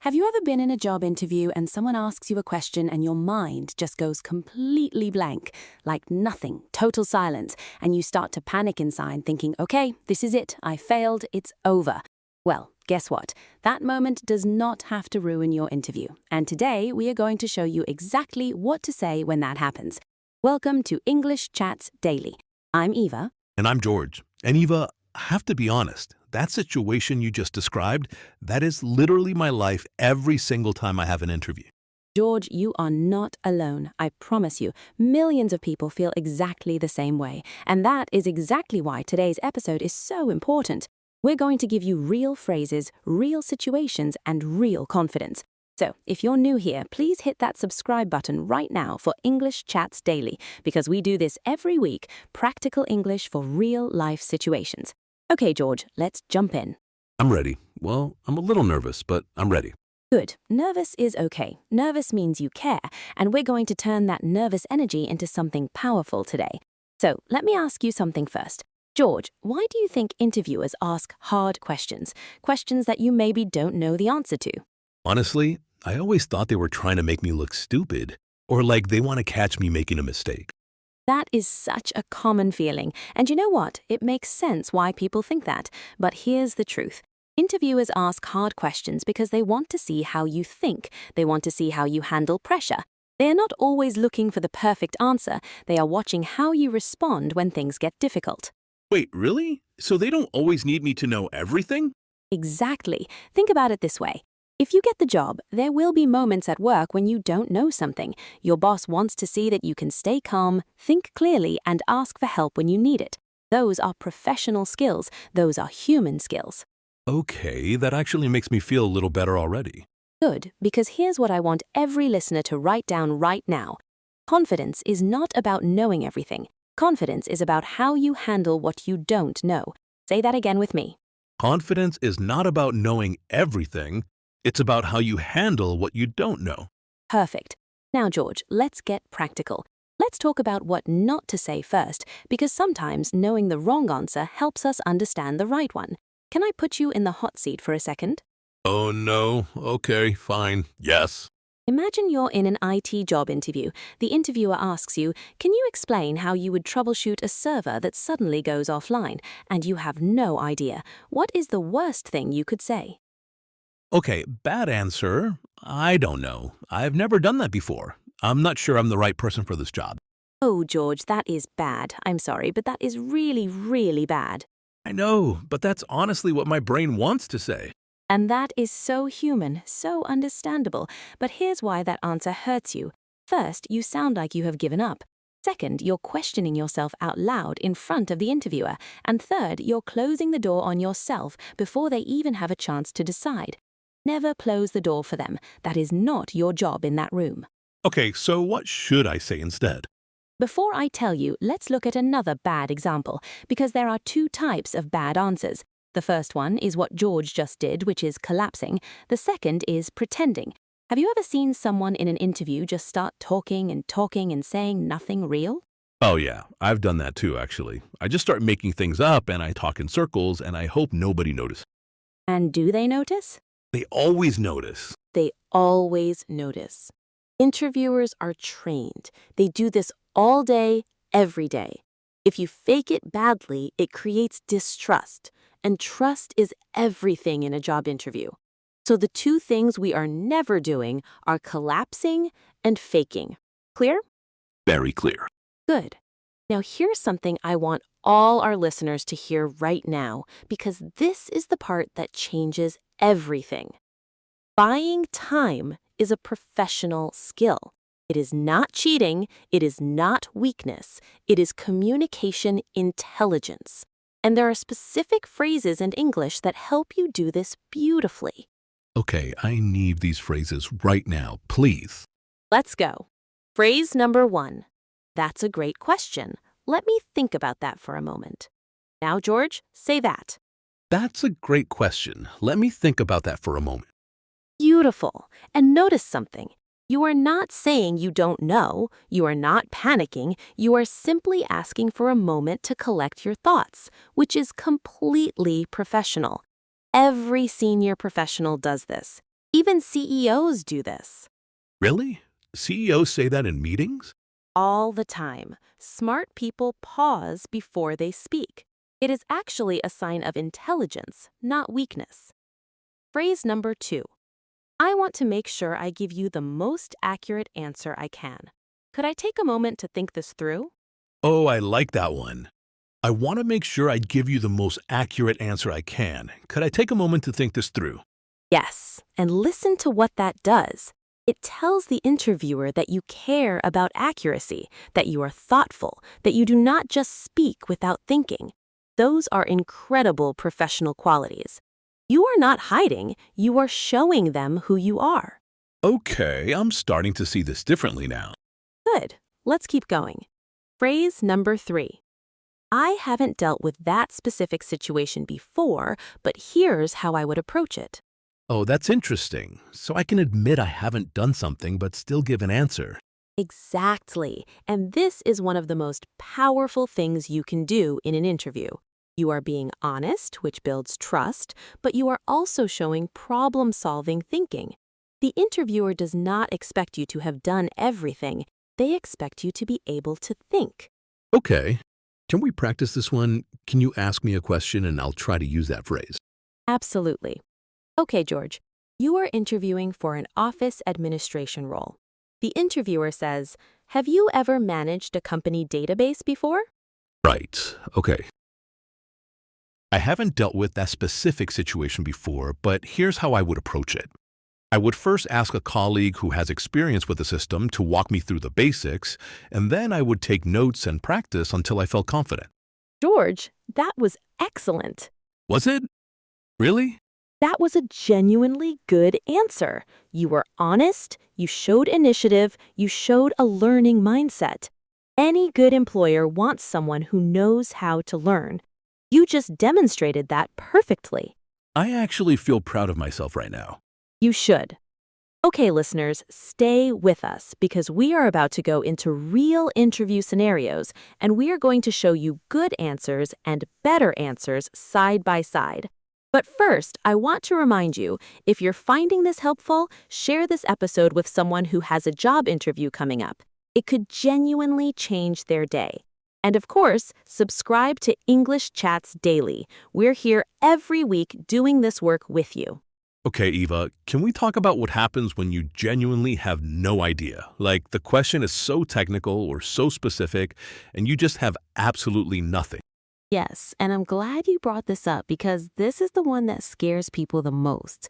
Have you ever been in a job interview and someone asks you a question and your mind just goes completely blank, like nothing, total silence, and you start to panic inside thinking, okay, this is it, I failed, it's over. Well, guess what? That moment does not have to ruin your interview. And today we are going to show you exactly what to say when that happens. Welcome to English Chats Daily. I'm Eva. And I'm George. And Eva, I have to be honest, that situation you just described, that is literally my life every single time I have an interview. George, you are not alone. I promise you, millions of people feel exactly the same way. And that is exactly why today's episode is so important. We're going to give you real phrases, real situations, and real confidence. So, if you're new here, please hit that subscribe button right now for English Chats Daily, because we do this every week, practical English for real-life situations. Okay, George, let's jump in. I'm ready. Well, I'm a little nervous, but I'm ready. Good. Nervous is okay. Nervous means you care, and we're going to turn that nervous energy into something powerful today. So, let me ask you something first. George, why do you think interviewers ask hard questions? Questions that you maybe don't know the answer to? Honestly, I always thought they were trying to make me look stupid, or like they want to catch me making a mistake. That is such a common feeling. And you know what? It makes sense why people think that. But here's the truth. Interviewers ask hard questions because they want to see how you think. They want to see how you handle pressure. They are not always looking for the perfect answer. They are watching how you respond when things get difficult. Wait, really? So they don't always need me to know everything? Exactly. Think about it this way. If you get the job, there will be moments at work when you don't know something. Your boss wants to see that you can stay calm, think clearly, and ask for help when you need it. Those are professional skills. Those are human skills. Okay, that actually makes me feel a little better already. Good, because here's what I want every listener to write down right now. Confidence is not about knowing everything. Confidence is about how you handle what you don't know. Say that again with me. Confidence is not about knowing everything. It's about how you handle what you don't know. Perfect. Now, George, let's get practical. Let's talk about what not to say first, because sometimes knowing the wrong answer helps us understand the right one. Can I put you in the hot seat for a second? Oh no, okay, fine, yes. Imagine you're in an IT job interview. The interviewer asks you, can you explain how you would troubleshoot a server that suddenly goes offline? And you have no idea. What is the worst thing you could say? Okay, bad answer. I don't know. I've never done that before. I'm not sure I'm the right person for this job. Oh, George, that is bad. I'm sorry, but that is really, really bad. I know, but that's honestly what my brain wants to say. And that is so human, so understandable. But here's why that answer hurts you. First, you sound like you have given up. Second, you're questioning yourself out loud in front of the interviewer. And third, you're closing the door on yourself before they even have a chance to decide. Never close the door for them. That is not your job in that room. Okay, so what should I say instead? Before I tell you, let's look at another bad example, because there are two types of bad answers. The first one is what George just did, which is collapsing. The second is pretending. Have you ever seen someone in an interview just start talking and saying nothing real? Oh yeah, I've done that too, actually. I just start making things up and I talk in circles and I hope nobody notices. And do they notice? They always notice. They always notice. Interviewers are trained. They do this all day, every day. If you fake it badly, it creates distrust. And trust is everything in a job interview. So the two things we are never doing are collapsing and faking. Clear? Very clear. Good. Now here's something I want all our listeners to hear right now, because this is the part that changes everything. Buying time is a professional skill. It is not cheating. It is not weakness. It is communication intelligence. And there are specific phrases in English that help you do this beautifully. Okay, I need these phrases right now, please. Let's go. Phrase number 1. That's a great question. Let me think about that for a moment. Now, George, say that. That's a great question. Let me think about that for a moment. Beautiful. And notice something. You are not saying you don't know. You are not panicking. You are simply asking for a moment to collect your thoughts, which is completely professional. Every senior professional does this. Even CEOs do this. Really? CEOs say that in meetings? All the time. Smart people pause before they speak. It is actually a sign of intelligence, not weakness. Phrase number 2. I want to make sure I give you the most accurate answer I can. Could I take a moment to think this through? Oh, I like that one. I want to make sure I give you the most accurate answer I can. Could I take a moment to think this through? Yes, and listen to what that does. It tells the interviewer that you care about accuracy, that you are thoughtful, that you do not just speak without thinking. Those are incredible professional qualities. You are not hiding, you are showing them who you are. Okay, I'm starting to see this differently now. Good. Let's keep going. Phrase number 3. I haven't dealt with that specific situation before, but here's how I would approach it. Oh, that's interesting. So I can admit I haven't done something but still give an answer. Exactly. And this is one of the most powerful things you can do in an interview. You are being honest, which builds trust, but you are also showing problem-solving thinking. The interviewer does not expect you to have done everything. They expect you to be able to think. Okay. Can we practice this one? Can you ask me a question and I'll try to use that phrase? Absolutely. Okay, George, you are interviewing for an office administration role. The interviewer says, have you ever managed a company database before? Right. Okay. I haven't dealt with that specific situation before, but here's how I would approach it. I would first ask a colleague who has experience with the system to walk me through the basics, and then I would take notes and practice until I felt confident. George, that was excellent. Was it? Really? That was a genuinely good answer. You were honest, you showed initiative, you showed a learning mindset. Any good employer wants someone who knows how to learn. You just demonstrated that perfectly. I actually feel proud of myself right now. You should. Okay, listeners, stay with us because we are about to go into real interview scenarios and we are going to show you good answers and better answers side by side. But first, I want to remind you, if you're finding this helpful, share this episode with someone who has a job interview coming up. It could genuinely change their day. And of course, subscribe to English Chats Daily. We're here every week doing this work with you. Okay, Eva, can we talk about what happens when you genuinely have no idea? Like the question is so technical or so specific, and you just have absolutely nothing. Yes, and I'm glad you brought this up because this is the one that scares people the most.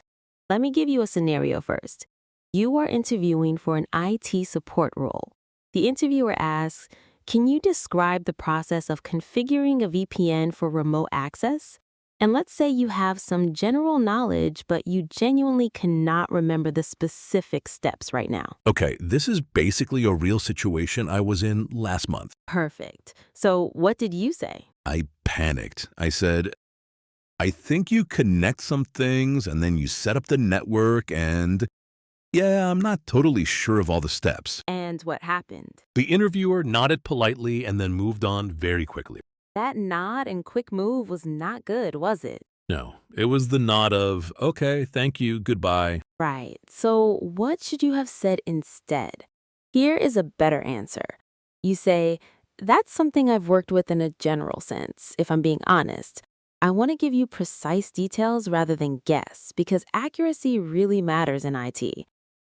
Let me give you a scenario first. You are interviewing for an IT support role. The interviewer asks, can you describe the process of configuring a VPN for remote access? And let's say you have some general knowledge, but you genuinely cannot remember the specific steps right now. Okay, this is basically a real situation I was in last month. Perfect. So what did you say? I panicked. I said, I think you connect some things and then you set up the network and yeah, I'm not totally sure of all the steps. And what happened? The interviewer nodded politely and then moved on very quickly. That nod and quick move was not good, was it? No, it was the nod of, okay, thank you, goodbye. Right. So what should you have said instead? Here is a better answer. You say, that's something I've worked with in a general sense, if I'm being honest. I want to give you precise details rather than guess, because accuracy really matters in IT.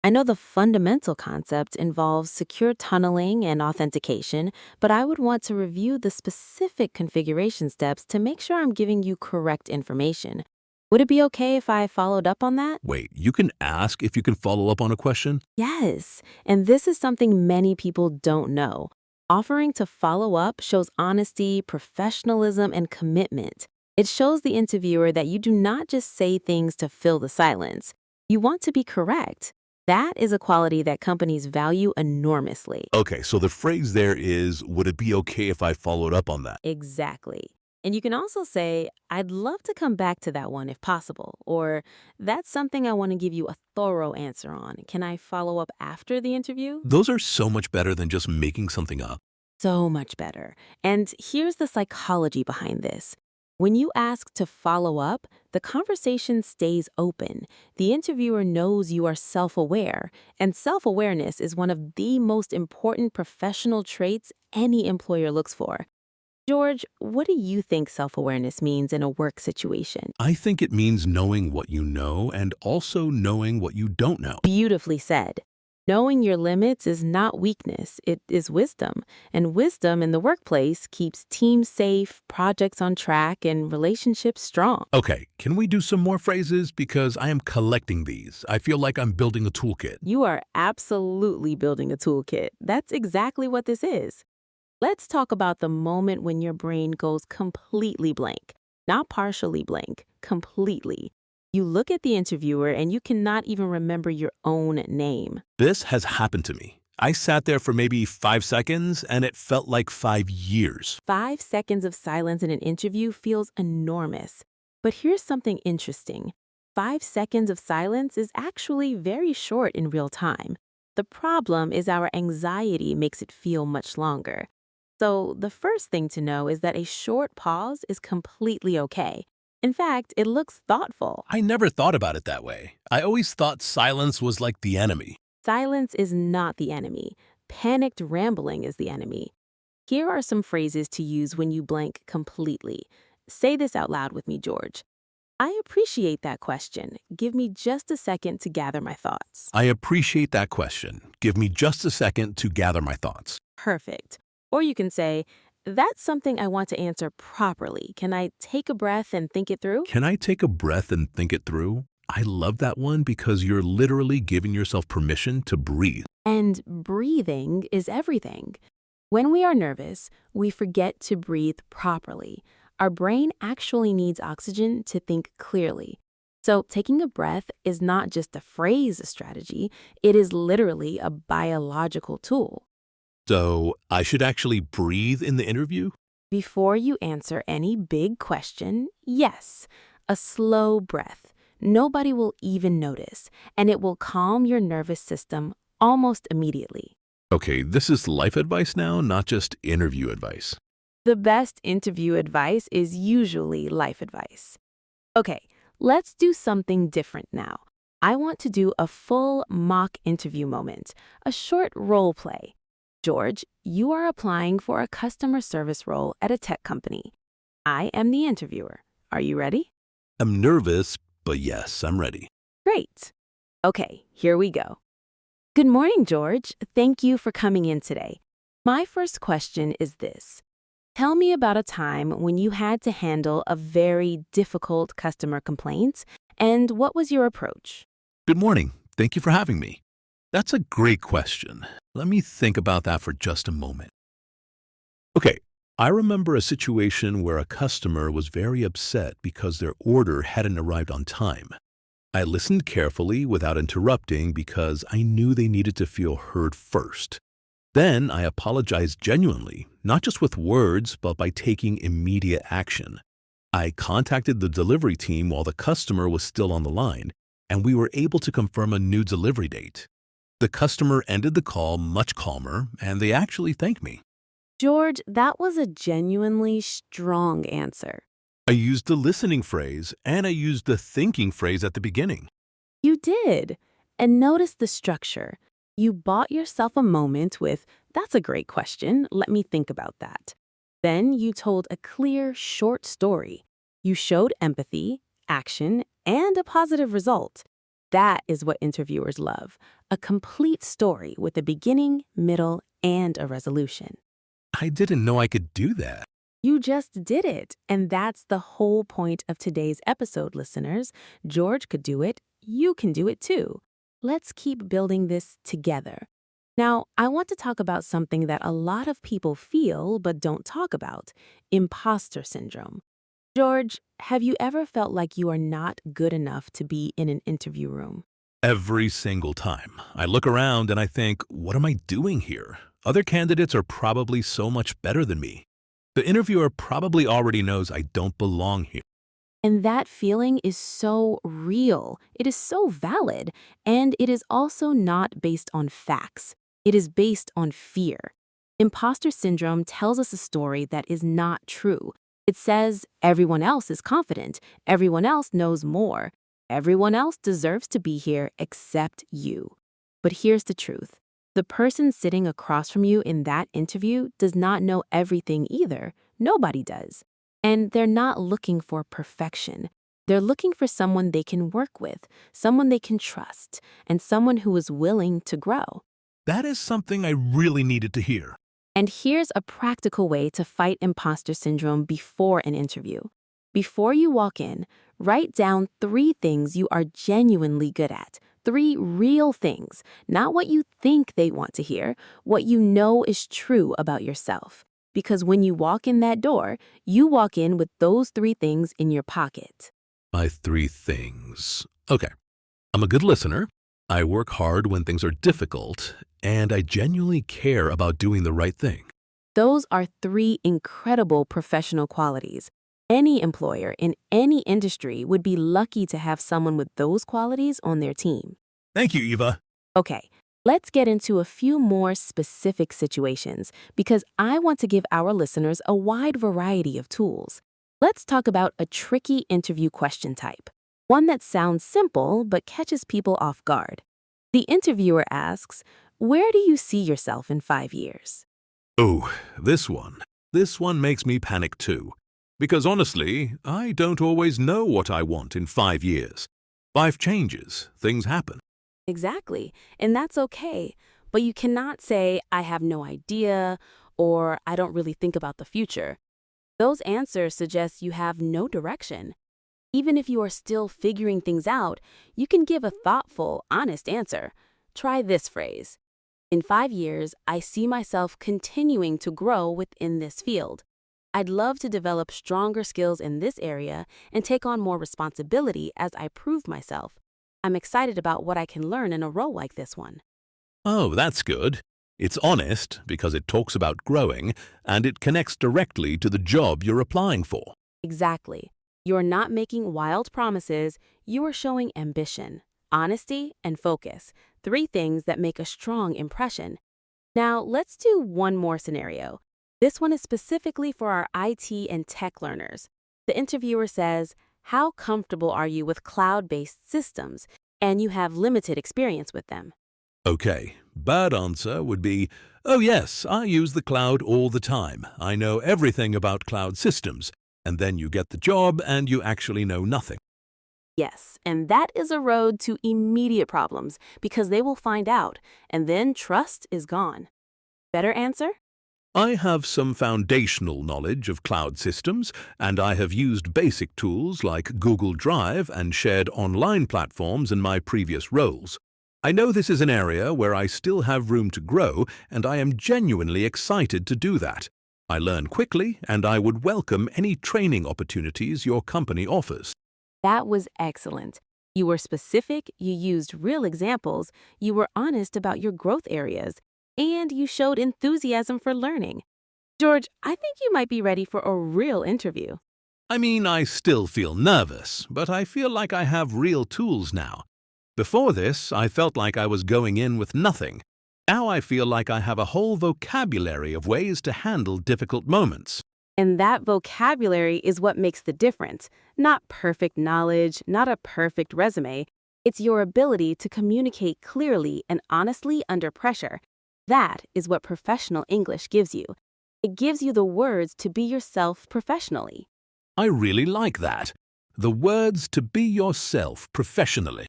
I know the fundamental concept involves secure tunneling and authentication, but I would want to review the specific configuration steps to make sure I'm giving you correct information. Would it be okay if I followed up on that? Wait, you can ask if you can follow up on a question? Yes, and this is something many people don't know. Offering to follow up shows honesty, professionalism, and commitment. It shows the interviewer that you do not just say things to fill the silence. You want to be correct. That is a quality that companies value enormously. Okay, so the phrase there is, would it be okay if I followed up on that? Exactly. And you can also say, I'd love to come back to that one if possible, or that's something I want to give you a thorough answer on. Can I follow up after the interview? Those are so much better than just making something up. So much better. And here's the psychology behind this. When you ask to follow up, the conversation stays open. The interviewer knows you are self-aware, and self-awareness is one of the most important professional traits any employer looks for. George, what do you think self-awareness means in a work situation? I think it means knowing what you know and also knowing what you don't know. Beautifully said. Knowing your limits is not weakness, it is wisdom. And wisdom in the workplace keeps teams safe, projects on track, and relationships strong. Okay, can we do some more phrases? Because I am collecting these. I feel like I'm building a toolkit. You are absolutely building a toolkit. That's exactly what this is. Let's talk about the moment when your brain goes completely blank. Not partially blank, completely. You look at the interviewer and you cannot even remember your own name. This has happened to me. I sat there for maybe 5 seconds and it felt like 5 years. 5 seconds of silence in an interview feels enormous. But here's something interesting. 5 seconds of silence is actually very short in real time. The problem is our anxiety makes it feel much longer. So the first thing to know is that a short pause is completely okay. In fact, it looks thoughtful. I never thought about it that way. I always thought silence was like the enemy. Silence is not the enemy. Panicked rambling is the enemy. Here are some phrases to use when you blank completely. Say this out loud with me, George. I appreciate that question. Give me just a second to gather my thoughts. I appreciate that question. Give me just a second to gather my thoughts. Perfect. Or you can say, that's something I want to answer properly. Can I take a breath and think it through? Can I take a breath and think it through? I love that one because you're literally giving yourself permission to breathe. And breathing is everything. When we are nervous, we forget to breathe properly. Our brain actually needs oxygen to think clearly. So taking a breath is not just a phrase strategy, it is literally a biological tool. So I should actually breathe in the interview? Before you answer any big question, yes, a slow breath. Nobody will even notice, and it will calm your nervous system almost immediately. Okay, this is life advice now, not just interview advice. The best interview advice is usually life advice. Okay, let's do something different now. I want to do a full mock interview moment, a short role play. George, you are applying for a customer service role at a tech company. I am the interviewer. Are you ready? I'm nervous, but yes, I'm ready. Great. Okay, here we go. Good morning, George. Thank you for coming in today. My first question is this. Tell me about a time when you had to handle a very difficult customer complaint, and what was your approach? Good morning. Thank you for having me. That's a great question. Let me think about that for just a moment. Okay, I remember a situation where a customer was very upset because their order hadn't arrived on time. I listened carefully without interrupting because I knew they needed to feel heard first. Then I apologized genuinely, not just with words, but by taking immediate action. I contacted the delivery team while the customer was still on the line, and we were able to confirm a new delivery date. The customer ended the call much calmer, and they actually thanked me. George, that was a genuinely strong answer. I used the listening phrase, and I used the thinking phrase at the beginning. You did. And notice the structure. You bought yourself a moment with, that's a great question, let me think about that. Then you told a clear, short story. You showed empathy, action, and a positive result. That is what interviewers love, a complete story with a beginning, middle, and a resolution. I didn't know I could do that. You just did it, and that's the whole point of today's episode, listeners. George could do it, you can do it too. Let's keep building this together. Now, I want to talk about something that a lot of people feel but don't talk about, imposter syndrome. George, have you ever felt like you are not good enough to be in an interview room? Every single time. I look around and I think, what am I doing here? Other candidates are probably so much better than me. The interviewer probably already knows I don't belong here. And that feeling is so real. It is so valid. And it is also not based on facts. It is based on fear. Imposter syndrome tells us a story that is not true. It says everyone else is confident, everyone else knows more, everyone else deserves to be here except you. But here's the truth. The person sitting across from you in that interview does not know everything either. Nobody does. And they're not looking for perfection. They're looking for someone they can work with, someone they can trust, and someone who is willing to grow. That is something I really needed to hear. And here's a practical way to fight imposter syndrome before an interview. Before you walk in, write down 3 things you are genuinely good at. 3 real things, not what you think they want to hear, what you know is true about yourself. Because when you walk in that door, you walk in with those 3 things in your pocket. My 3 things. Okay. I'm a good listener. I work hard when things are difficult, and I genuinely care about doing the right thing. Those are 3 incredible professional qualities. Any employer in any industry would be lucky to have someone with those qualities on their team. Thank you, Eva. Okay, let's get into a few more specific situations because I want to give our listeners a wide variety of tools. Let's talk about a tricky interview question type, one that sounds simple but catches people off guard. The interviewer asks, "Where do you see yourself in 5 years?" Oh, this one. This one makes me panic too. Because honestly, I don't always know what I want in 5 years. Life changes, things happen. Exactly, and that's okay. But you cannot say, "I have no idea," or "I don't really think about the future." Those answers suggest you have no direction. Even if you are still figuring things out, you can give a thoughtful, honest answer. Try this phrase. "In 5 years, I see myself continuing to grow within this field. I'd love to develop stronger skills in this area and take on more responsibility as I prove myself. I'm excited about what I can learn in a role like this one." Oh, that's good. It's honest because it talks about growing, and it connects directly to the job you're applying for. Exactly. You're not making wild promises, you are showing ambition, honesty, and focus, 3 things that make a strong impression. Now, let's do one more scenario. This one is specifically for our IT and tech learners. The interviewer says, "How comfortable are you with cloud-based systems?" And you have limited experience with them. Okay, bad answer would be, oh yes, I use the cloud all the time. I know everything about cloud systems. And then you get the job and you actually know nothing. Yes, and that is a road to immediate problems because they will find out, and then trust is gone. Better answer? I have some foundational knowledge of cloud systems, and I have used basic tools like Google Drive and shared online platforms in my previous roles. I know this is an area where I still have room to grow, and I am genuinely excited to do that. I learn quickly, and I would welcome any training opportunities your company offers. That was excellent. You were specific, you used real examples, you were honest about your growth areas, and you showed enthusiasm for learning. George, I think you might be ready for a real interview. I mean, I still feel nervous, but I feel like I have real tools now. Before this, I felt like I was going in with nothing. Now I feel like I have a whole vocabulary of ways to handle difficult moments. And that vocabulary is what makes the difference. Not perfect knowledge, not a perfect resume. It's your ability to communicate clearly and honestly under pressure. That is what professional English gives you. It gives you the words to be yourself professionally. I really like that. The words to be yourself professionally.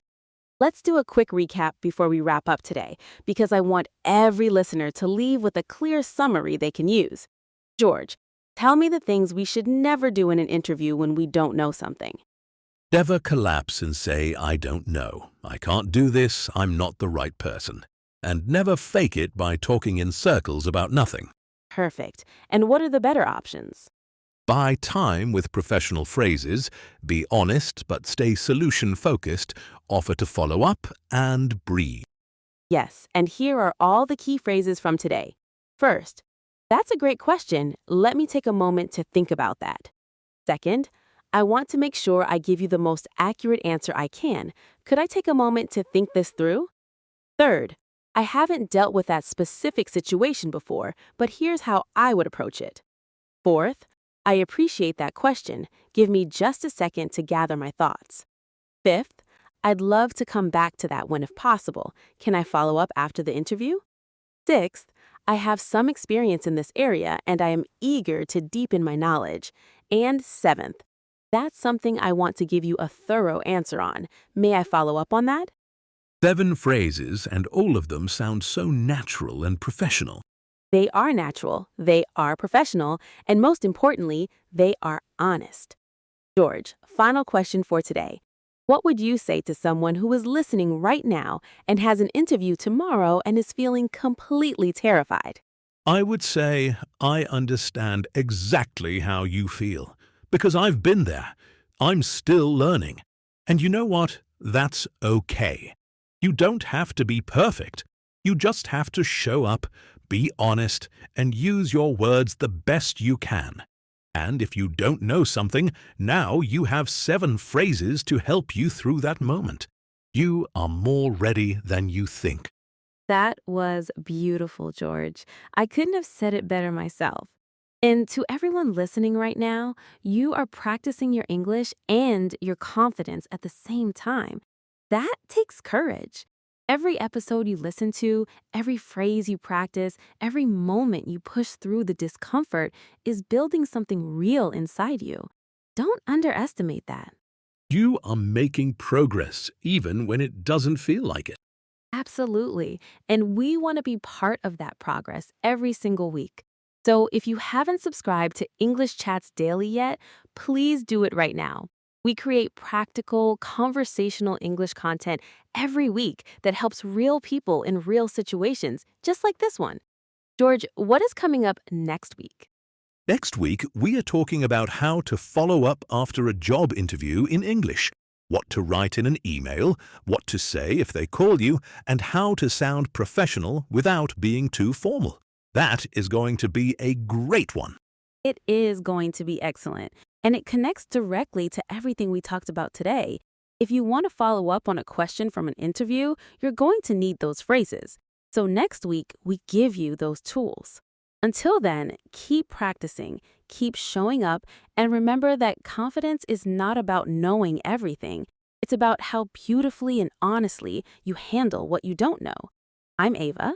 Let's do a quick recap before we wrap up today, because I want every listener to leave with a clear summary they can use. George, tell me the things we should never do in an interview when we don't know something. Never collapse and say, I don't know. I can't do this. I'm not the right person. And never fake it by talking in circles about nothing. Perfect. And what are the better options? Buy time with professional phrases, be honest but stay solution-focused, offer to follow up, and breathe. Yes, and here are all the key phrases from today. First, "That's a great question. Let me take a moment to think about that." Second, "I want to make sure I give you the most accurate answer I can. Could I take a moment to think this through?" Third, "I haven't dealt with that specific situation before, but here's how I would approach it." Fourth, I appreciate that question. Give me just a second to gather my thoughts. Fifth, I'd love to come back to that one if possible. Can I follow up after the interview? Sixth, I have some experience in this area and I am eager to deepen my knowledge. And seventh, that's something I want to give you a thorough answer on. May I follow up on that? 7 phrases, and all of them sound so natural and professional. They are natural, they are professional, and most importantly, they are honest. George, final question for today. What would you say to someone who is listening right now and has an interview tomorrow and is feeling completely terrified? I would say I understand exactly how you feel, because I've been there. I'm still learning. And you know what? That's okay. You don't have to be perfect. You just have to show up, be honest, and use your words the best you can. And if you don't know something, now you have 7 phrases to help you through that moment. You are more ready than you think. That was beautiful, George. I couldn't have said it better myself. And to everyone listening right now, you are practicing your English and your confidence at the same time. That takes courage. Every episode you listen to, every phrase you practice, every moment you push through the discomfort is building something real inside you. Don't underestimate that. You are making progress even when it doesn't feel like it. Absolutely. And we want to be part of that progress every single week. So if you haven't subscribed to English Chats Daily yet, please do it right now. We create practical, conversational English content every week that helps real people in real situations, just like this one. George, what is coming up next week? Next week, we are talking about how to follow up after a job interview in English, what to write in an email, what to say if they call you, and how to sound professional without being too formal. That is going to be a great one. It is going to be excellent, and it connects directly to everything we talked about today. If you want to follow up on a question from an interview, you're going to need those phrases. So next week, we give you those tools. Until then, keep practicing, keep showing up, and remember that confidence is not about knowing everything. It's about how beautifully and honestly you handle what you don't know. I'm Eva.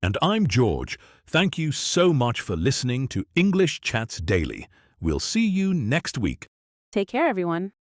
And I'm George. Thank you so much for listening to English Chats Daily. We'll see you next week. Take care, everyone.